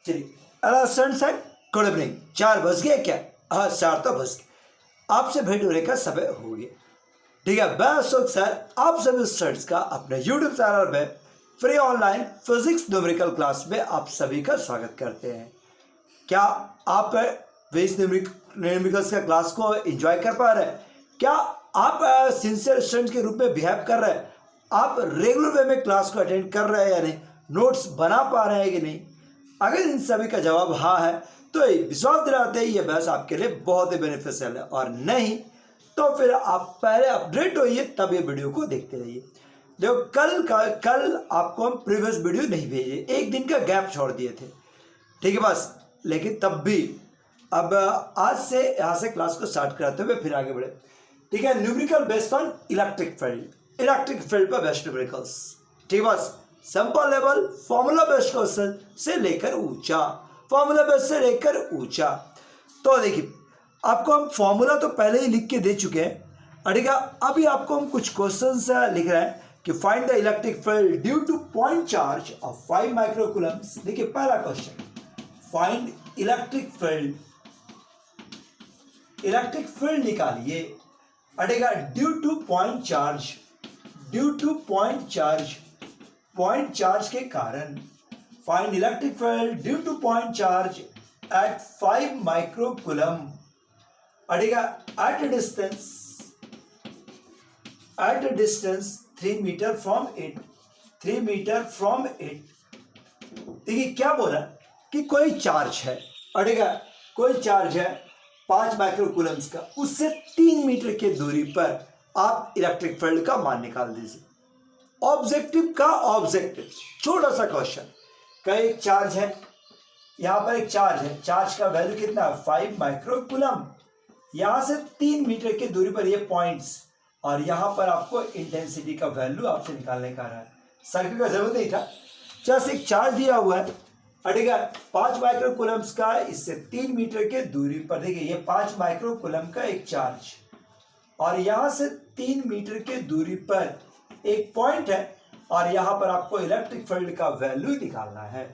चलिए स्टूडेंट्स है good evening. 4 बज गए क्या? हाँ 4 तो बज गए। आपसे भेंट होने का समय हो गया। ठीक है, मैं अशोक सर आप सभी स्टूडेंट्स का अपने यूट्यूब चैनल में free online physics numerical class में आप सभी का स्वागत करते हैं। क्या आप फिजिक्स न्यूमेरिकल्स का क्लास को एंजॉय कर पा रहे हैं? क्या आप सिंसियर स्टूडेंट के रूप में बिहेव कर रहे हैं? आप रेगुलर वे में क्लास को अटेंड कर रहे हैं या नहीं? नोट्स बना पा रहे हैं कि नहीं? अगर इन सभी का जवाब हाँ है तो विश्वास दिलाते ही ये बहस आपके लिए बहुत ही बेनिफिशियल है, और नहीं तो फिर आप पहले अपडेट होइए तब ये वीडियो को देखते रहिए। देखो कल आपको हम प्रीवियस वीडियो नहीं भेजे, एक दिन का गैप छोड़ दिए थे, ठीक है बस। लेकिन तब भी अब आज से यहाँ से क्लास को स्टार्ट कराते हुए फिर आगे बढ़े। ठीक है, numerical based on electric field पर बेस्ट न्यूमेरिकल्स, ठीक है बस। Simple level formula based question से लेकर ऊंचा, फॉर्मूला बेस्ड से लेकर ऊंचा। तो देखिए आपको हम फॉर्मूला तो पहले ही लिख के दे चुके हैं, ठीक है। अभी आपको हम कुछ क्वेश्चंस लिख रहे हैं कि find the electric field due to point charge of 5 माइक्रोकूलम्स। देखिए पहला क्वेश्चन, फाइंड इलेक्ट्रिक फील्ड निकालिए, ठीक है, ड्यू टू पॉइंट चार्ज के कारण। Find electric field due to point charge at 5 microcoulomb, ठीक है, at a distance 3 metre from it. देखिए क्या बोला कि कोई चार्ज है, ठीक है, कोई चार्ज है 5 माइक्रोकूलम्स का, उससे 3 मीटर की दूरी पर आप इलेक्ट्रिक फील्ड का मान निकाल दीजिए। ऑब्जेक्टिव छोटा सा क्वेश्चन का एक चार्ज है, यहां पर एक चार्ज है, चार्ज का वैल्यू कितना है 5 माइक्रोकूलम, यहां से 3 मीटर की दूरी पर ये पॉइंट्स, और यहां पर आपको इंटेंसिटी का वैल्यू आपसे निकालने का रहा है। सर्किट का जरूरत नहीं था, जस्ट एक चार्ज दिया हुआ है, ठीक है, 5 माइक्रोकूलम्स का, इससे 3 मीटर के दूरी पर। देखिए ये 5 माइक्रोकूलम का एक चार्ज, और यहां से 3 मीटर के दूरी पर एक पॉइंट है, और यहां पर आपको इलेक्ट्रिक फील्ड का वैल्यू निकालना है,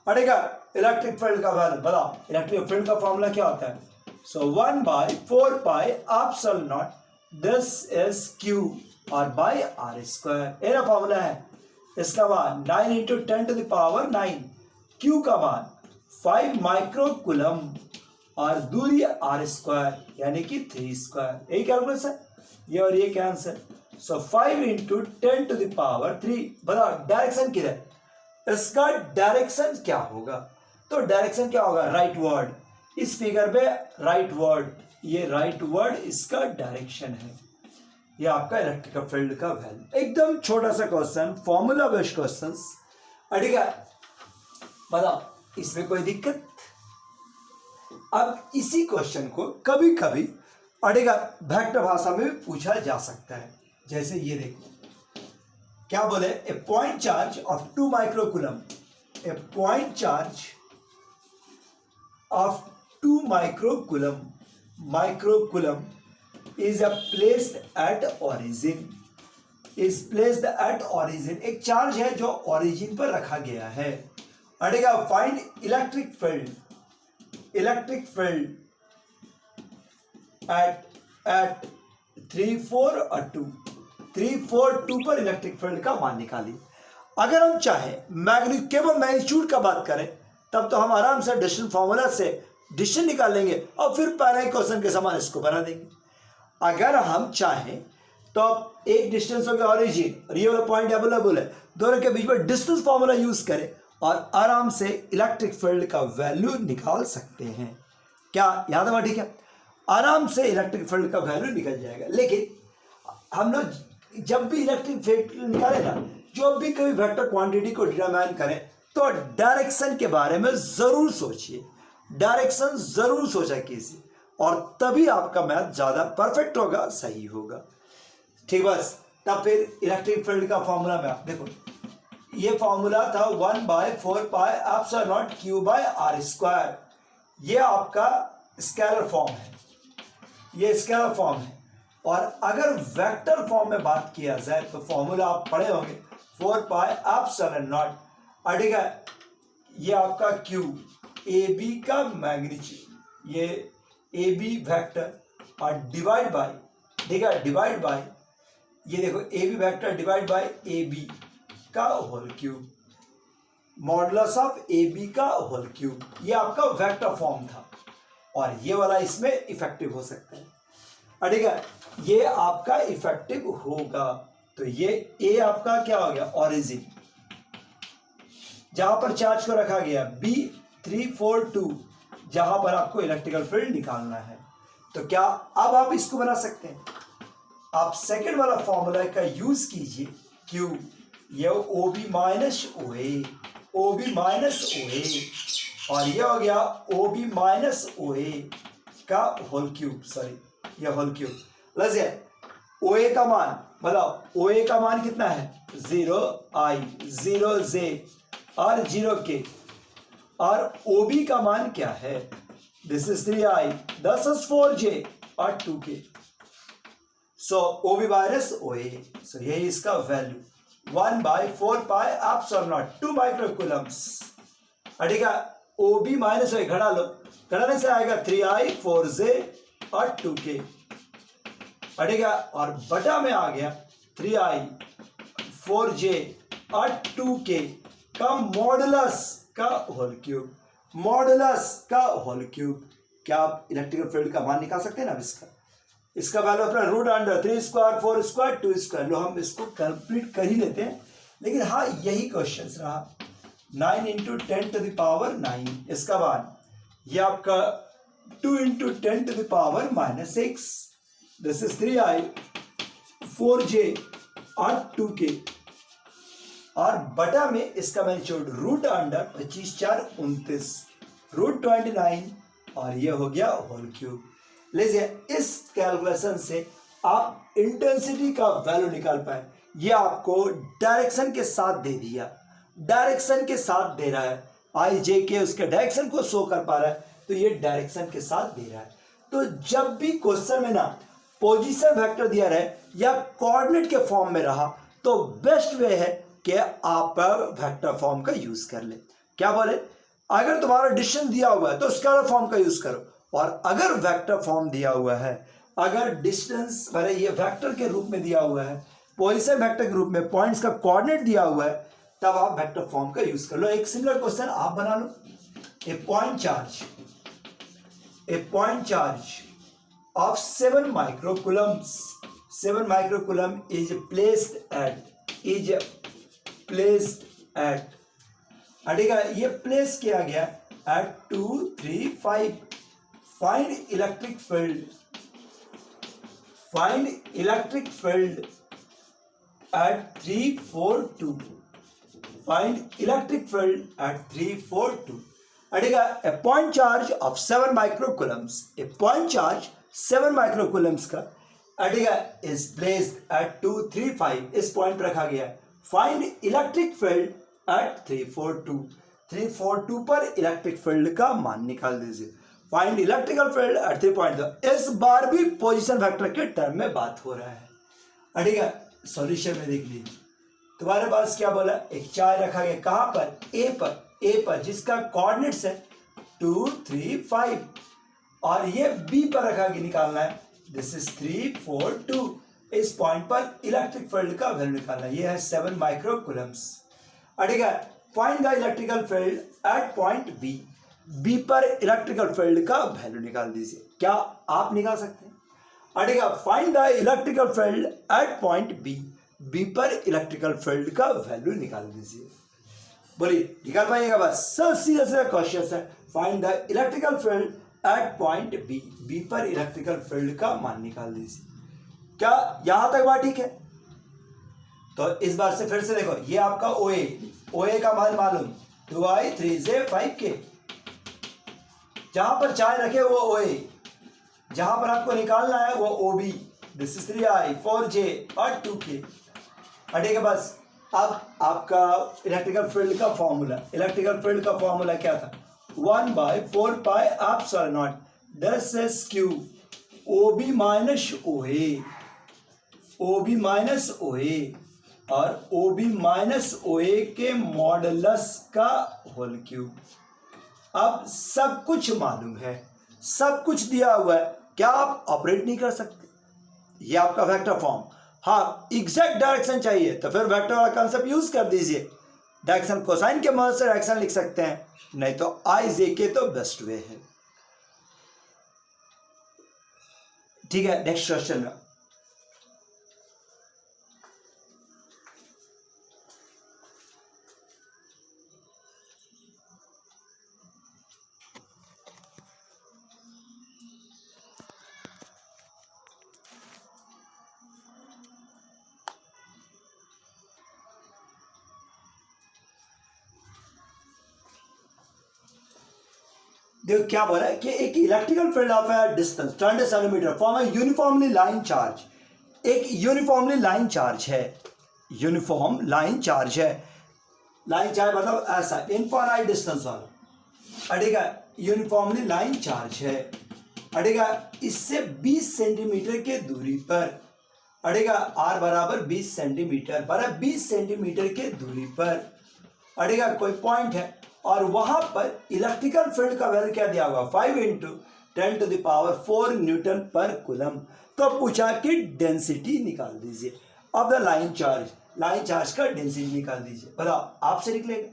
ठीक है। इलेक्ट्रिक फील्ड का वैल्यू बताओ, इलेक्ट्रिक फील्ड का फॉर्मूला क्या होता है? So 1/4 pi epsilon nought this is Q और बाई R स्क्वायर, ये ना फॉर्मूला है। इसका मान 9 into 10 to the power 9, Q का मान 5 माइक्रोकूलम और दूरी R स्क्वायर यानी कि 3 स्क्वायर, यही कैलकुलेशन है ये, और ये क्या answer? So 5 into 10 to the power 3। बताओ डायरेक्शन किधर, इसका डायरेक्शन क्या होगा? तो डायरेक्शन क्या होगा? राइट वर्ड, इस फिगर पे राइट वर्ड, ये राइट वर्ड इसका डायरेक्शन है। ये आपका इलेक्ट्रिक फील्ड का वैल्यू, एकदम छोटा सा क्वेश्चन, फॉर्मूला बेस्ड क्वेश्चन, ठीक है। बताओ इसमें कोई दिक्कत? अब इसी क्वेश्चन को कभी कभी, ठीक है, वेक्टर भाषा में भी पूछा जा सकता है। जैसे ये देखो क्या बोले, a point charge of 2 microcoulomb, a point charge of 2 microcoulomb is placed at origin, एक चार्ज है जो ओरिजिन पर रखा गया है, ठीक है। फाइंड इलेक्ट्रिक फील्ड एट 3, 4 और 2 पर इलेक्ट्रिक फील्ड का मान निकालिए। अगर हम चाहे केवल मैग्नीट्यूड का बात करें तब तो हम आराम से डिस्टेंस फॉर्मूला से डिस्टेंस निकाल लेंगे और फिर पहले क्वेश्चन के समान इसको बना देंगे। अगर हम चाहें तो एक डिस्टेंस हो गया ओरिजिन और ये वाला पॉइंट अवेलेबल है, दोनों के बीच में डिस्टेंस फॉर्मूला यूज करें और आराम से इलेक्ट्रिक फील्ड का वैल्यू निकाल सकते हैं। क्या याद है? ठीक है, आराम से इलेक्ट्रिक फील्ड का वैल्यू निकल जाएगा। लेकिन हम लोग जब भी इलेक्ट्रिक फील्ड निकाले ना, जो भी कभी वेक्टर क्वांटिटी को डिटरमाइन करें तो डायरेक्शन के बारे में जरूर सोचिए, डायरेक्शन जरूर सोचा कीजिए, और तभी आपका मैथ ज्यादा परफेक्ट होगा, सही होगा, ठीक बस। तब फिर इलेक्ट्रिक फील्ड का फॉर्मूला में आप देखो, ये फॉर्मूला था 1/4 pi epsilon nought Q by R square, ये आपका स्केलर फॉर्म है, ये स्केलर फॉर्म है। और अगर वेक्टर फॉर्म में बात किया जाए तो फॉर्मूला आप पढ़े होंगे 4 पाई एप्सिलॉन नॉट, ठीक है, ये आपका Q ए बी का मैग्नीट्यूड, ये ए बी वेक्टर और डिवाइड बाय, ठीक है, डिवाइड बाय, ये देखो A B vector divide by A B का whole cube, modulus of A B का होल क्यूब, ये आपका वेक्टर फॉर्म था और ये वाला इसमें इफेक्टिव हो सकता है, ठीक है, ये आपका इफेक्टिव होगा। तो ये ए आपका क्या हो गया, ओरिजिन, जहां पर चार्ज को रखा गया B342, जहां पर आपको इलेक्ट्रिकल फील्ड निकालना है। तो क्या अब आप इसको बना सकते हैं, आप सेकंड वाला फॉर्मूला का यूज कीजिए, क्यू ये O B minus O B minus O और ये हो गया ओ बी माइनस ओ का होल क्यूब, सॉरी ये होल क्यूब प्लस है ओ ए का मान, बताओ ओ ए का मान कितना है, 0i 0j और 0k, और ओ बी का मान क्या है, this is 3i, 10 is 4j और 2k, सो ओ बी माइनस ओ ए, सो यही इसका वैल्यू 1/4 पाई एप्सिलॉन नॉट 2 माइक्रोकूलम्स, ठीक है। ओ बी माइनस ओ ए घटा लो, घटाने से आएगा 3i 4j और 2k, ठीक है, और बटा में आ गया 3i 4j और 2k का मॉडुलस का होल क्यूब, मॉडुलस का होल क्यूब। क्या आप इलेक्ट्रिकल फील्ड का मान निकाल सकते हैं ना, इसका वैल्यू अपना root under 3 square 4 square 2 square, लो हम इसको कंप्लीट कर ही लेते हैं, लेकिन हाँ यही क्वेश्चन रहा। 9 इंटू 10 टू द पावर 9, इसका मान ये आपका 2 into 10 to the power -6, this is 3i 4j और 2k, और बटा में इसका मैग्नीट्यूड रूट अंडर 25 4 29 रूट 29, और ये हो गया होल क्यूब। लीजिए इस कैलकुलेशन से आप इंटेंसिटी का वैल्यू निकाल पाए, ये आपको डायरेक्शन के साथ दे दिया, डायरेक्शन के साथ दे रहा है, आई जे के उसके डायरेक्शन को शो कर पा रहा है, तो ये डायरेक्शन के साथ दे रहा है। तो जब भी क्वेश्चन में ना पोजीशन वेक्टर दिया रहे या कोऑर्डिनेट के फॉर्म में रहा, तो बेस्ट वे है कि आप वेक्टर फॉर्म का यूज कर ले। क्या बोले, अगर तुम्हारा डिस्टेंस दिया हुआ है तो स्केलर फॉर्म का यूज करो, और अगर वेक्टर फॉर्म दिया हुआ है, अगर डिस्टेंस भले ये वेक्टर के रूप में दिया हुआ है, पोजीशन वेक्टर के रूप में पॉइंट्स का कोऑर्डिनेट दिया हुआ है, तब आप वेक्टर फॉर्म का यूज कर लो। एक सिमिलर क्वेश्चन आप बना लो, ए point charge of 7 microcoulombs, 7 microcoulomb is placed at, ठीक है, ये प्लेस किया गया at 2 3 5, find electric field at 3 4 2, find electric field at 3 4 2, ठीक है। a point charge of 7 microcoulombs, a point charge 7 माइक्रोकूलम्स का, ठीक है, इज प्लेस्ड एट 2 3 5, इस पॉइंट पर रखा गया। फाइंड इलेक्ट्रिक फील्ड एट 342 पर इलेक्ट्रिक फील्ड का मान निकाल दीजिए। फाइंड इलेक्ट्रिकल फील्ड एट 3.0, इस बार भी पोजीशन वेक्टर के टर्म में बात हो रहा है, ठीक है। सॉल्यूशन में देख लीजिए, तुम्हारे पास क्या बोला, एक चार्ज रखा गया, कहां पर, ए पर जिसका कोऑर्डिनेट्स है 2 3 5, और ये बी पर रखा के निकालना है, दिस इज 3 4 2, इस पॉइंट पर इलेक्ट्रिक फील्ड का वैल्यू निकालना है, ये है 7 माइक्रोकूलम्स, ठीक है। Find the electrical field at point B पर इलेक्ट्रिकल फील्ड का वैल्यू निकाल दीजिए। क्या आप निकाल सकते हैं, ठीक है। Find the electrical field at point B पर इलेक्ट्रिकल फील्ड का वैल्यू निकाल दीजिए, बोलिए निकाल पाइएगा, बस सीधा सीधा क्वेश्चन है। Find the electrical field at point B पर इलेक्ट्रिकल फील्ड का मान निकाल दीजिए। क्या यहां तक बात ठीक है? तो इस बार से फिर से देखो, ये आपका OA का मान मालूम 2i 3j 5k, जहां पर चार्ज रखे वो OA, जहां पर आपको निकालना है वो OB, this is 3i 4j और 2k, ठीक है। बस अब आपका इलेक्ट्रिकल फील्ड का फॉर्मूला क्या था, 1/4 pi epsilon nought, this is Q OB minus OA और OB माइनस OA के मॉडुलस का होल क्यूब, अब सब कुछ मालूम है, सब कुछ दिया हुआ है, क्या आप ऑपरेट नहीं कर सकते? ये आपका वेक्टर फॉर्म। हाँ, एग्जैक्ट डायरेक्शन चाहिए तो फिर वेक्टर वाला कॉन्सेप्ट यूज कर दीजिए। डायरेक्शन कोसाइन के मदद से डायरेक्शन लिख सकते हैं, नहीं तो आई जे के तो बेस्ट वे है। ठीक है, नेक्स्ट क्वेश्चन में देखो क्या बोला है कि एक electrical field of A distance 20 centimetre form A uniformly line charge. एक यूनिफॉर्मली लाइन चार्ज है, यूनिफॉर्म लाइन चार्ज है। लाइन चार्ज मतलब ऐसा इनफाइनाइट डिस्टेंस वाला, अड़ेगा यूनिफॉर्मली लाइन चार्ज है, अड़ेगा इससे 20 सेंटीमीटर के दूरी पर, अड़ेगा आर बराबर 20 सेंटीमीटर बराबर 20 सेंटीमीटर के दूरी पर, अड़ेगा कोई पॉइंट है और वहां पर इलेक्ट्रिकल फील्ड का वैल्यू क्या दिया हुआ 5 × 10⁴ न्यूटन पर कूलम। तो पूछा कि डेंसिटी निकाल दीजिए of the line charge, line charge का डेंसिटी निकाल दीजिए। बताओ आपसे निकलेगा,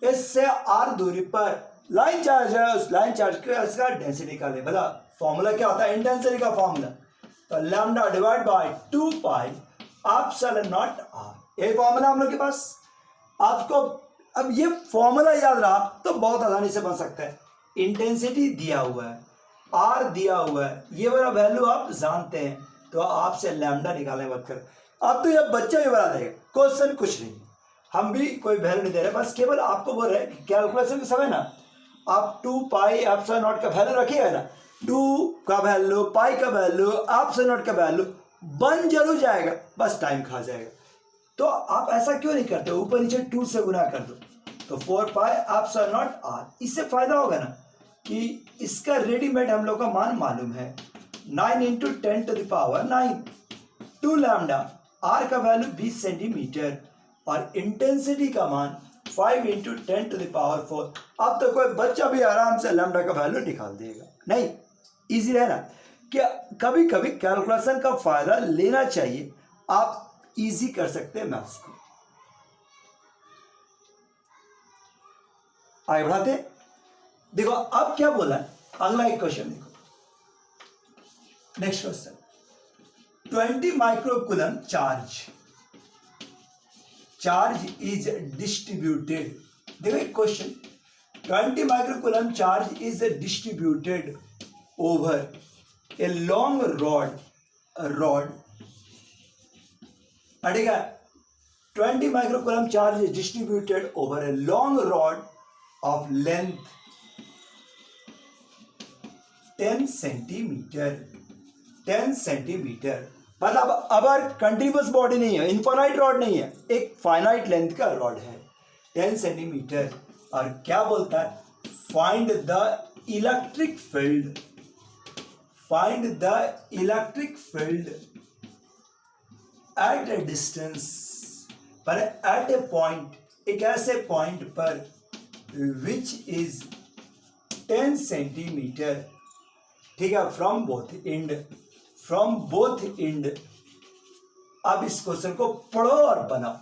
इससे आर दूरी पर लाइन चार्ज है, उस लाइन चार्ज का डेंसिटी निकाले। बता फॉर्मूला क्या होता है इंटेंसिटी का फॉर्मूला, तो lambda divide by 2 pi epsilon nought R. ये फॉर्मूला हम लोग के पास। आपको अब ये फॉर्मूला याद रहा तो बहुत आसानी से बन सकता है। इंटेंसिटी दिया हुआ है, आर दिया हुआ है, ये वाला वैल्यू आप जानते हैं, तो आपसे लैम्डा निकालने मत कर। अब तो ये बच्चा भी बना देगा, क्वेश्चन कुछ नहीं, हम भी कोई वैल्यू नहीं दे रहे, बस केवल आपको बोल रहे हैं कि कैलकुलेशन के समय ना आप 2 पाई एप्सिलॉन नॉट का वैल्यू रखिएगा ना, 2 का वैल्यू, पाई का वैल्यू, एप्सिलॉन नॉट का वैल्यू बन जरूर जाएगा, बस टाइम खा जाएगा। तो आप ऐसा क्यों नहीं करते, ऊपर नीचे 2 से गुना कर दो तो 4 पाई एप्सिलॉन नॉट आर। इससे फायदा होगा ना कि इसका रेडीमेड हम लोग का मान मालूम है 9 × 10⁹ 2 लैम्डा, आर का वैल्यू 20 सेंटीमीटर और इंटेंसिटी का मान 5 × 10⁴। अब तो कोई बच्चा भी आराम से लैम्डा का वैल्यू निकाल देगा। नहीं, इजी है ना कि कभी कभी कैलकुलेशन का फायदा लेना चाहिए, आप इजी कर सकते हैं मैथ्स को। आगे बढ़ाते हैं। देखो अब क्या बोला है, अगला एक क्वेश्चन देखो, next question 20 microcoulomb charge is distributed. देखो एक question, 20 microcoulomb charge is distributed over a long rod, अड़ेगा 20 microcoulomb charge is distributed over a long rod of length 10 centimetre. मतलब अब कंटिन्यूअस बॉडी नहीं है, इनफाइनाइट रॉड नहीं है, एक फाइनाइट लेंथ का रॉड है 10 सेंटीमीटर। और क्या बोलता है, find the electric field, find the electric field at A distance, पर एट ए पॉइंट, एक ऐसे पॉइंट पर which is 10 सेंटीमीटर। ठीक है, फ्रॉम बोथ एंड। अब इस क्वेश्चन को पढ़ो और बनाओ,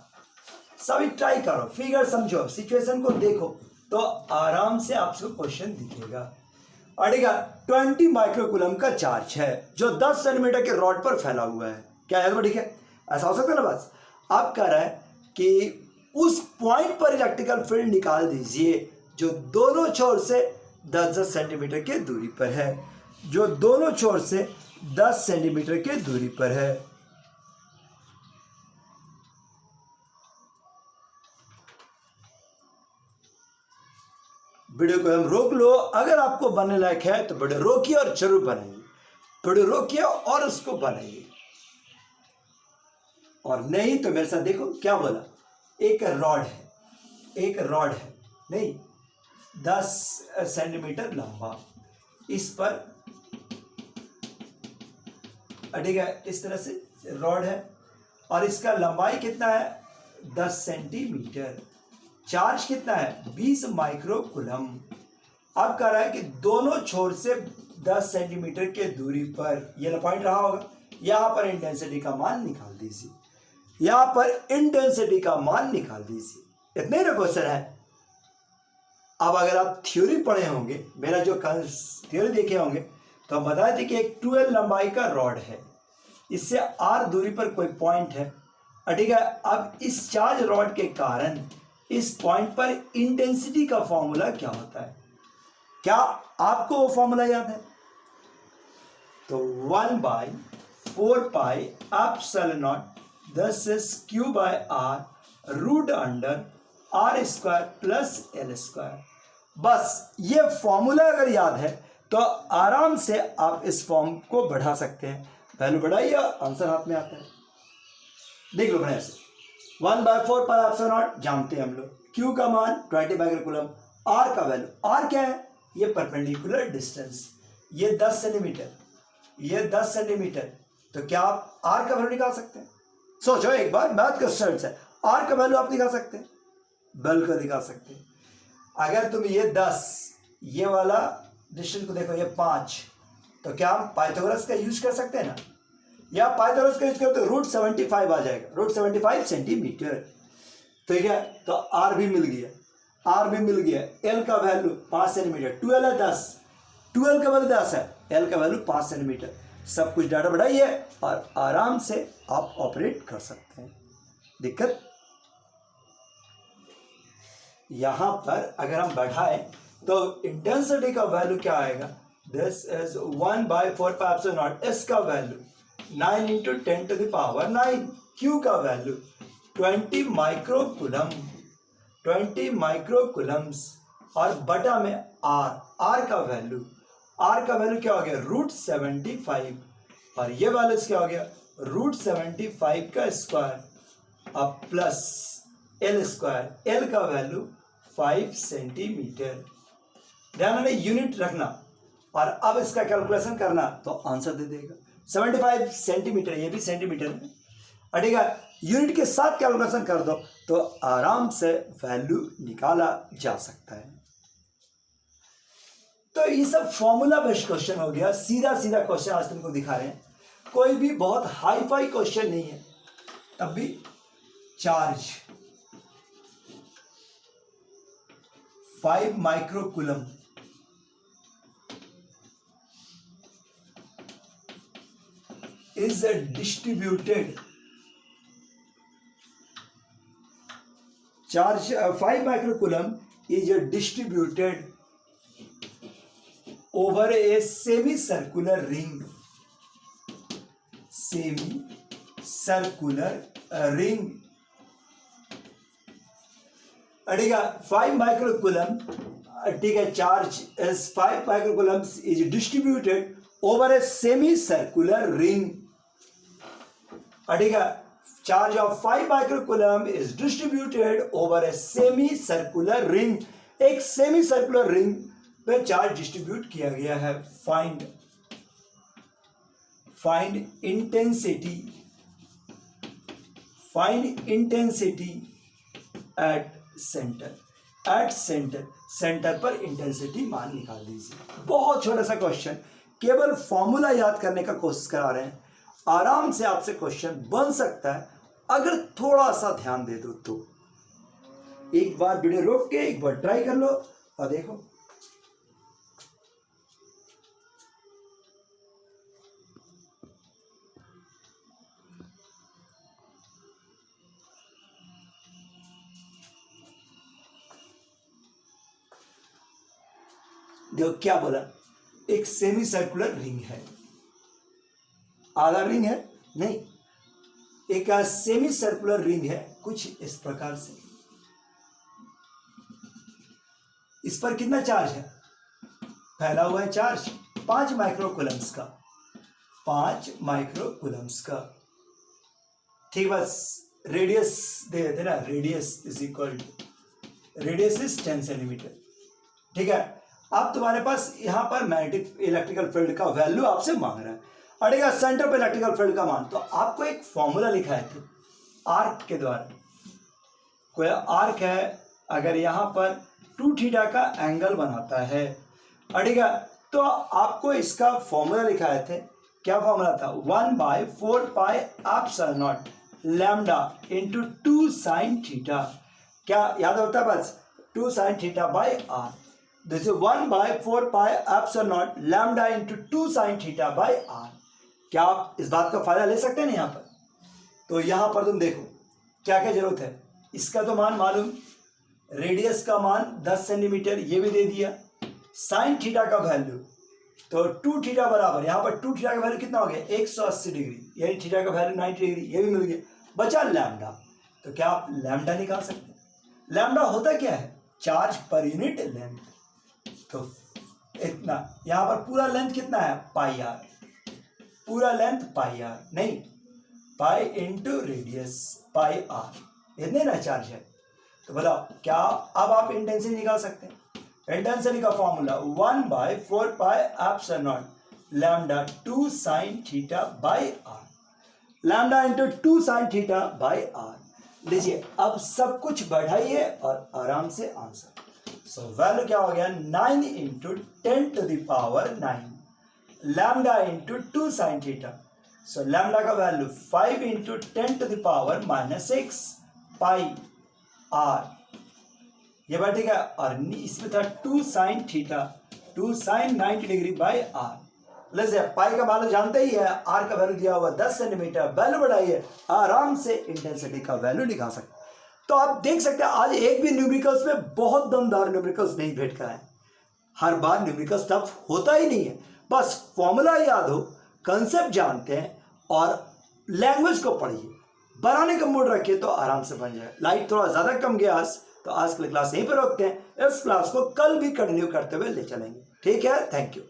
सभी ट्राई करो, फिगर समझो, सिचुएशन को देखो तो आराम से आपको क्वेश्चन दिखेगा। अड़ेगा 20 माइक्रोकूलम का चार्ज है जो 10 सेंटीमीटर के रॉड पर फैला हुआ है। क्या है, ठीक है, ऐसा हो सकता है ना। बस आप कह रहे हैं कि उस पॉइंट पर इलेक्ट्रिकल फील्ड निकाल दीजिए जो दोनों छोर से 10-10 सेंटीमीटर के दूरी पर है, जो दोनों छोर से 10 सेंटीमीटर के दूरी पर है। वीडियो को हम रोक लो, अगर आपको बनने लायक है तो वीडियो रोकिए और जरूर बनाइए, वीडियो रोकिए और उसको बनाइए, और नहीं तो मेरे साथ देखो क्या बोला, एक रॉड है नहीं 10 सेंटीमीटर लंबा, इस पर अड़ेगा इस तरह से रॉड है और इसका लंबाई कितना है 10 सेंटीमीटर, चार्ज कितना है 20 माइक्रोकूलम, अब कह रहा है कि दोनों छोर से 10 सेंटीमीटर के दूरी पर, ये पॉइंट रहा होगा, यहां पर इंटेंसिटी का मान निकाल दीजिए, यहां पर इंटेंसिटी का मान निकाल दीजिए। इतने ही क्वेश्चन है। अब अगर आप थ्योरी पढ़े होंगे, मेरा जो थ्योरी देखे होंगे, तो हम बताए थे कि एक 12 लंबाई का रॉड है, इससे r दूरी पर कोई पॉइंट है, ठीक है। अब इस चार्ज रॉड के कारण इस पॉइंट पर इंटेंसिटी का फॉर्मूला क्या होता है? क्या आपको वो फॉर्मूला याद है? तो 1/4πε0 10⁻⁴ root under r² plus l²। बस ये फॉर्मूला अगर याद है तो आराम से आप इस फॉर्म को बढ़ा सकते हैं। वैल्यू बढ़ाइए, आंसर हाथ में आता है। देख लो बढ़िया से, 1/4πε0 जानते हैं हम लोग, Q का मान 20 माइक्रोकूलम, R का वैल्यू, R क्या है? ये परपेंडिकुलर डिस्टेंस, ये 10 सेंटीमीटर, ये 10 सेंटीमीटर। तो क्या आप R का वैल्यू निकाल सकते हैं? सोचो एक बार, मैथ का स्टूडेंट्स है, R का वैल्यू आप निकाल सकते हैं, बिल्कुल निकाल सकते हैं। अगर तुम ये 10, ये वाला डिस्टेंस को देखो, ये 5, तो क्या हम पाइथागोरस का यूज कर सकते हैं ना? या पाइथागोरस का यूज करो तो √75 आ जाएगा, √75 सेंटीमीटर। ठीक है, तो R भी मिल गया, R भी मिल गया। L का वैल्यू 5 सेंटीमीटर, 12 है 10, 12 का वैल्यू 10 है, L का वैल्यू 5 सेंटीमीटर। सब कुछ डाटा बढ़ाइए और आराम से आप ऑपरेट कर सकते हैं। दिक्कत यहां पर अगर हम बढ़ाएं तो इंटेंसिटी का वैल्यू क्या आएगा? This is 1/4πε0। एस का वैल्यू 9 × 10⁹ क्यू का वैल्यू 20 माइक्रोकूलम, 20 माइक्रोकूलम्स, और बटा में आर का वैल्यू, आर का वैल्यू क्या हो गया? √75, और ये वैल्यू क्या हो गया? √75 का स्क्वायर अब प्लस l², एल का वैल्यू 5 सेंटीमीटर। ध्यान में यूनिट रखना, और अब इसका कैलकुलेशन करना तो आंसर दे देगा 75 सेंटीमीटर, ये भी सेंटीमीटर है, ठीक है। यूनिट के साथ कैलकुलेशन कर दो तो आराम से वैल्यू निकाला जा सकता है। तो ये सब फॉर्मूला बेस्ड क्वेश्चन हो गया, सीधा सीधा क्वेश्चन आज तुमको दिखा रहे हैं, कोई भी बहुत हाई फाई क्वेश्चन नहीं है। तब भी charge 5 microcoulomb is distributed, charge 5 microcoulomb is distributed over a semicircular ring, semicircular ring, ठीक है। 5 माइक्रोकूलम, ठीक है, charge is 5 microcoulombs is distributed over a semicircular ring, ठीक है। Charge of 5 microcoulomb is distributed over a semi circular ring, एक semi circular ring पे charge distribute किया गया है। फाइंड इंटेंसिटी एट सेंटर पर इंटेंसिटी मान निकाल दीजिए। बहुत छोटा सा क्वेश्चन, केवल फॉर्मूला याद करने का कोशिश करा रहे हैं। आराम से आपसे क्वेश्चन बन सकता है अगर थोड़ा सा ध्यान दे दो तो। एक बार वीडियो रोक के एक बार ट्राई कर लो और देखो। देखो क्या बोला, एक सेमी सर्कुलर रिंग है, आधा रिंग है नहीं, एक सेमी सर्कुलर रिंग है कुछ इस प्रकार से। इस पर कितना चार्ज है? फैला हुआ है चार्ज 5 माइक्रोकूलम्स का, 5 माइक्रोकूलम्स का, ठीक। बस रेडियस दे देते ना, radius is equal to, radius is 10 centimetre, ठीक है। अब तुम्हारे पास यहां पर मैग्नेटिक इलेक्ट्रिकल फील्ड का वैल्यू आपसे मांग रहा है, अड़ेगा सेंटर पे इलेक्ट्रिकल फील्ड का मान। तो आपको एक फॉर्मूला लिखा है आर्क के द्वारा, कोई आर्क है, अगर यहां पर 2θ का एंगल बनाता है ठीक है, तो आपको इसका फॉर्मूला लिखाए थे, क्या फॉर्मूला था, 1/4πε0 लैम्डा इंटू 2 साइन थीटा, क्या याद होता है, बस 2 sine theta by R, this is 1/4πε0 lambda into 2 sine theta by R. क्या आप इस बात का फायदा ले सकते हैं ना यहाँ पर? तो यहाँ पर तुम देखो क्या क्या जरूरत है, इसका तो मान मालूम, रेडियस का मान 10 सेंटीमीटर ये भी दे दिया, साइन थीटा का वैल्यू तो 2 थीटा बराबर, यहाँ पर 2 थीटा का वैल्यू कितना हो गया 180 डिग्री, यानी थीटा का वैल्यू 90 डिग्री, ये भी मिल गया, बचा लैम्डा। तो क्या आप लैम्डा निकाल सकते हैं? लैम्डा होता क्या है, चार्ज पर यूनिट लेंथ। तो इतना, यहाँ पर पूरा लेंथ कितना है पाई आर, पूरा लेंथ पाई आर, नहीं pi into radius pi R, इतने ना चार्ज है। तो बताओ क्या अब आप इंटेंसिटी निकाल सकते हैं? इंटेंसिटी का formula 1/4πε0 lambda 2 sine theta by R, lambda into 2 sine theta by R. लीजिए अब सब कुछ बढ़ाइए और आराम से आंसर। सो वैल्यू क्या हो गया 9 into 10⁹9 lambda into 2 sine theta. So lambda का वैल्यू 5 इंटू 10⁻⁻6 पाई आर, ये बात ठीक है, और इसमें था 2 sine theta, 2 sine 90 degree by R. Let's pi का वैल्यू जानते ही है, आर का वैल्यू दिया हुआ 10 सेंटीमीटर, वैल्यू बढ़ाइए आराम से इंटेंसिटी का वैल्यू निकाल सकते। तो आप देख सकते हैं आज एक भी न्यूमेरिकल्स में बहुत दमदार न्यूमेरिकल्स नहीं भेंट कराए, हर बार न्यूमेरिकल्स टफ होता ही नहीं है, बस फॉर्मूला याद हो, कंसेप्ट जानते हैं और लैंग्वेज को पढ़िए, बनाने का मूड रखिए तो आराम से बन जाए। लाइट थोड़ा ज़्यादा कम गया आज, तो आज की क्लास यहीं पर रोकते हैं, इस क्लास को कल भी कंटिन्यू करते हुए ले चलेंगे। ठीक है, थैंक यू।